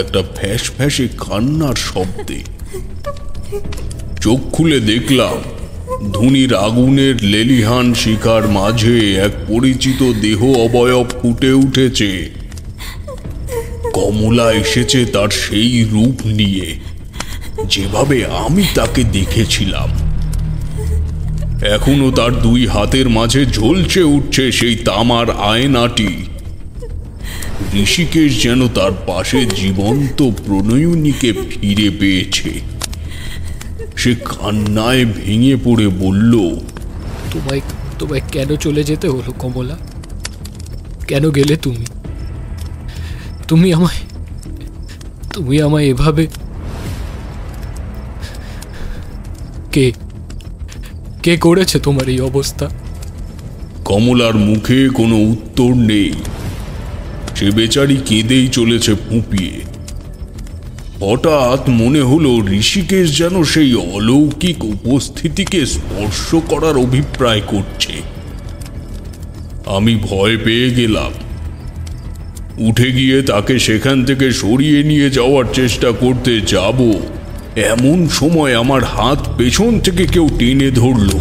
একটা ফ্যাঁস ফ্যাঁসে কান্নার শব্দে। চোখ খুলে দেখলাম ধুনির আগুনের লেলিহান শিখার মাঝে এক পরিচিত দেহ অবয়ব ফুটে উঠেছে। কমলা এসেছে তার সেই রূপ নিয়ে, যেভাবে আমি তাকে দেখেছিলাম। এখনো তার দুই হাতের মাঝে ঝলসে উঠছে সেই তামার আয়নাটি। ঋষিকেশ যেন তার পাশে জীবন্ত প্রণয়িনীকে ফিরে পেয়েছে। সে কান্নায় ভেঙে পড়ে বলল, তোমায় কেন চলে যেতে হলো কমলা? কেন গেলে তুমি? তুমি আমায় এভাবে? কে করেছে তোমার এই অবস্থা? কমলার মুখে কোনো উত্তর নেই। সে বেচারি কেঁদেই চলেছে ফুঁপিয়ে। হঠাৎ মনে হলো ঋষিকেশ যেন সেই অলৌকিক উপস্থিতিকে স্পর্শ করার অভিপ্রায় করছে। আমি ভয় পেয়ে গেলাম। উঠে গিয়ে তাকে সেখান থেকে সরিয়ে নিয়ে যাওয়ার চেষ্টা করতে যাব, এমন সময় আমার হাত পেছন থেকে কেউ টেনে ধরল।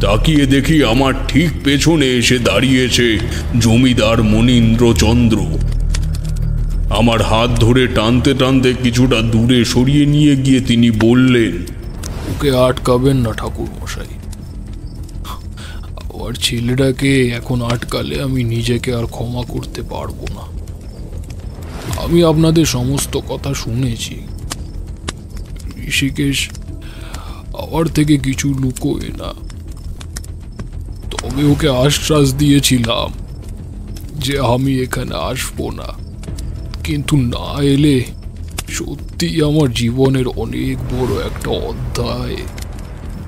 তাকিয়ে দেখি আমার ঠিক পেছনে এসে দাঁড়িয়েছে জমিদার মনীন্দ্রচন্দ্র। আমার হাত ধরে টানতে টানতে কিছুটা দূরে সরিয়ে নিয়ে গিয়ে তিনি বললেন, ওকে আটকাবেন না ঠাকুর মশাই। আমার ছেলেটাকে এখন আটকালে আমি নিজেকে আর ক্ষমা করতে পারবো না। আমি আপনাদের সমস্ত কথা শুনেছি। ঋষিকেশ আমার থেকে কিছু লুকোয় না। তবে ওকে আশ্বাস দিয়েছিলাম যে আমি এখানে আসবো না, কিন্তু না এলে সত্যি আমার জীবনের অনেক বড় একটা অধ্যায়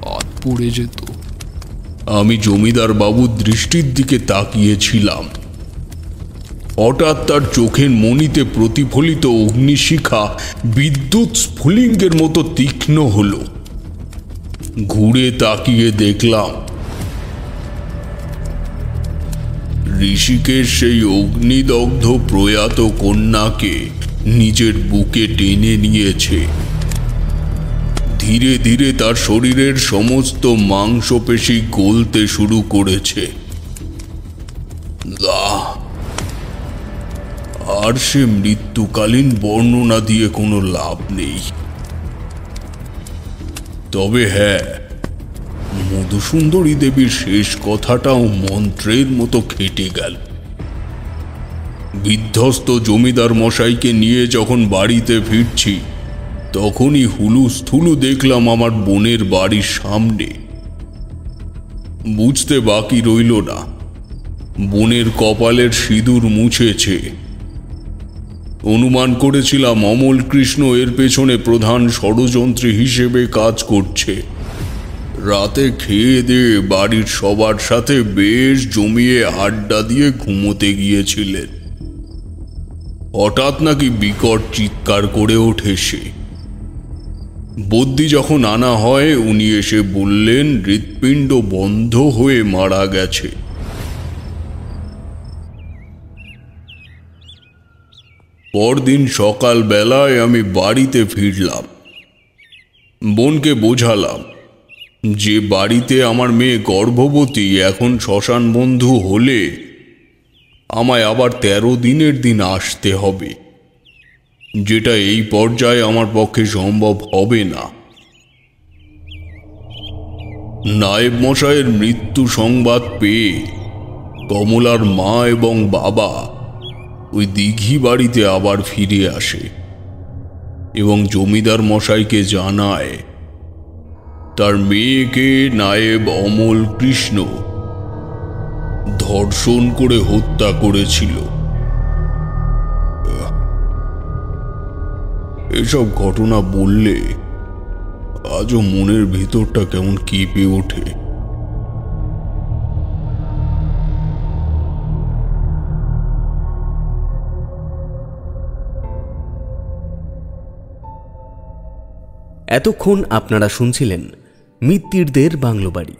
বাদ পড়ে যেত। আমি জমিদার বাবুর দৃষ্টির দিকে তাকিয়েছিলাম। হঠাৎ তার চোখের মণিতে প্রতিফলিত অগ্নিশিখা বিদ্যুৎ স্ফুলিঙ্গের মতো তীক্ষ্ণ হলো। ঘুরে তাকিয়ে দেখলাম ঋষিকেশ সেই অগ্নিদগ্ধ প্রয়াত কন্যাকে নিজের বুকে টেনে নিয়েছে। ধীরে ধীরে তার শরীরের সমস্ত মাংসপেশি গলতে শুরু করেছে। আর সে মৃত্যুকালীন বর্ণনা দিয়ে কোনো লাভ নেই। তবে হ্যাঁ, মধুসুন্দরী দেবীর শেষ কথাটাও মন্ত্রের মতো খেটে গেল। বিধ্বস্ত জমিদার মশাইকে নিয়ে যখন বাড়িতে ফিরছি, তখনই হুলুস্থুলু দেখলাম আমার বোনের বাড়ির সামনে। বুঝতে বাকি রইল না, বোনের কপালের সিঁদুর মুছেছে। অনুমান করেছিলাম অমল কৃষ্ণ এর পেছনে প্রধান ষড়যন্ত্রী হিসেবে কাজ করছে। রাতে খেয়ে দিয়ে বাড়ির সবার সাথে বেশ জমিয়ে আড্ডা দিয়ে ঘুমোতে গিয়েছিলেন। হঠাৎ নাকি বিকট চিৎকার করে ওঠে সে। বদ্যি যখন আনা হয়, উনি এসে বললেন হৃৎপিণ্ড বন্ধ হয়ে মারা গেছে। পরদিন সকাল বেলায় আমি বাড়িতে ফিরলাম। বোনকে বোঝালাম যে বাড়িতে আমার মেয়ে গর্ভবতী, এখন শ্মশান বন্ধু হলে আমায় আবার 13 দিনের দিন আসতে হবে, যেটা এই পর্যায়ে আমার পক্ষে সম্ভব হবে না। নায়েব মশাইয়ের মৃত্যু সংবাদ পেয়ে কমলার মা এবং বাবা ওই দিঘি বাড়িতে আবার ফিরে আসে এবং জমিদার মশাইকে জানায় তার মেয়েকে নায়েব অমল কৃষ্ণ ধর্ষণ করে হত্যা করেছিল। এসব ঘটনা বললে আজও মনের ভিতরটা কেমন কেঁপে ওঠে। এতক্ষণ আপনারা শুনছিলেন মিত্তিরদের বাংলো বাড়ি।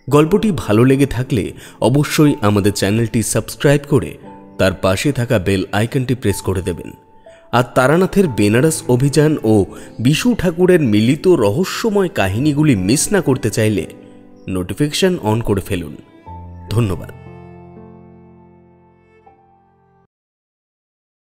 গল্পটি ভালো লেগে থাকলে অবশ্যই আমাদের চ্যানেলটি সাবস্ক্রাইব করে তার পাশে থাকা বেল আইকনটি প্রেস করে দেবেন। আর তারানাথের বেনারস অভিযান ও বিশু ঠাকুরের মিলিত রহস্যময় কাহিনীগুলি মিস না করতে চাইলে নোটিফিকেশন অন করে ফেলুন। ধন্যবাদ।